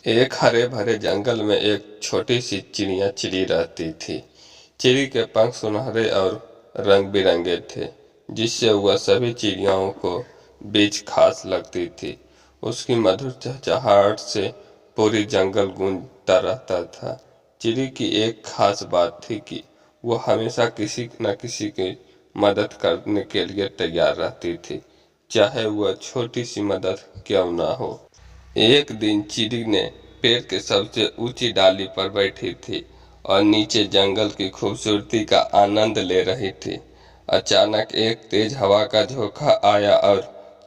एक हरे भरे जंगल में एक छोटी सी चिड़िया चिड़ी रहती थी। चिड़ी के पंख सुनहरे और रंग बिरंगे थे, जिससे वह सभी चिड़ियों को बीच खास लगती थी। उसकी मधुर चहचहाहट से पूरी जंगल गूंजता रहता था। चिड़ी की एक खास बात थी कि वह हमेशा किसी न किसी की मदद करने के लिए तैयार रहती थी, चाहे वह छोटी सी मदद क्यों ना हो। एक दिन चिड़ी ने पेड़ के सबसे ऊंची डाली पर बैठी थी और नीचे जंगल की खूबसूरती का आनंद ले रही थी। अचानक एक तेज हवा का झोंका आया और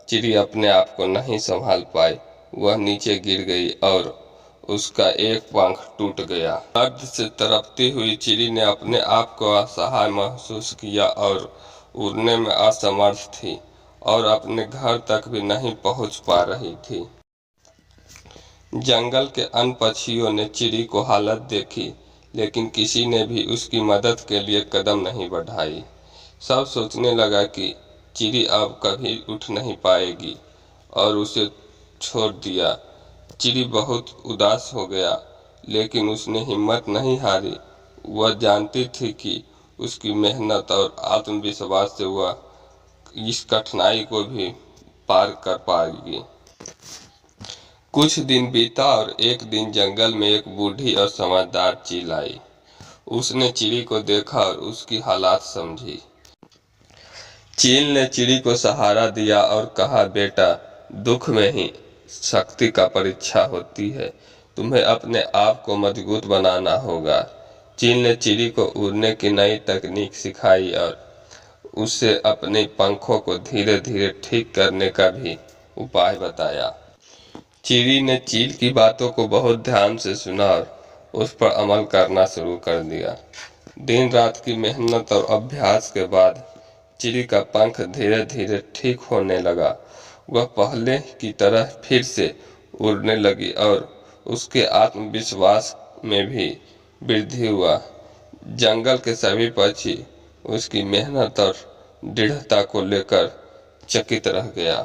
चिड़ी अपने आप को नहीं संभाल पाई। वह नीचे गिर गई और उसका एक पंख टूट गया। दर्द से तड़पती हुई चिड़ी ने अपने आप को असहाय महसूस किया और उड़ने में असमर्थ थी और अपने घर तक भी नहीं पहुंच पा रही थी। जंगल के अन्य पक्षियों ने चिड़ी को हालत देखी, लेकिन किसी ने भी उसकी मदद के लिए कदम नहीं बढ़ाई। सब सोचने लगा कि चिड़ी अब कभी उठ नहीं पाएगी और उसे छोड़ दिया। चिड़ी बहुत उदास हो गया, लेकिन उसने हिम्मत नहीं हारी। वह जानती थी कि उसकी मेहनत और आत्मविश्वास से वह इस कठिनाई को भी पार कर पाएगी। कुछ दिन बीता और एक दिन जंगल में एक बूढ़ी और समझदार चील आई। उसने चिड़ी को देखा और उसकी हालात समझी। चील ने चिड़ी को सहारा दिया और कहा, बेटा, दुख में ही शक्ति का परीक्षा होती है। तुम्हें अपने आप को मजबूत बनाना होगा। चील ने चिड़ी को उड़ने की नई तकनीक सिखाई और उसे अपने पंखों को धीरे धीरे ठीक करने का भी उपाय बताया। चिड़ी ने चील की बातों को बहुत ध्यान से सुना और उस पर अमल करना शुरू कर दिया। दिन रात की मेहनत और अभ्यास के बाद चिड़ी का पंख धीरे धीरे ठीक होने लगा। वह पहले की तरह फिर से उड़ने लगी और उसके आत्मविश्वास में भी वृद्धि हुआ। जंगल के सभी पक्षी उसकी मेहनत और दृढ़ता को लेकर चकित रह गया।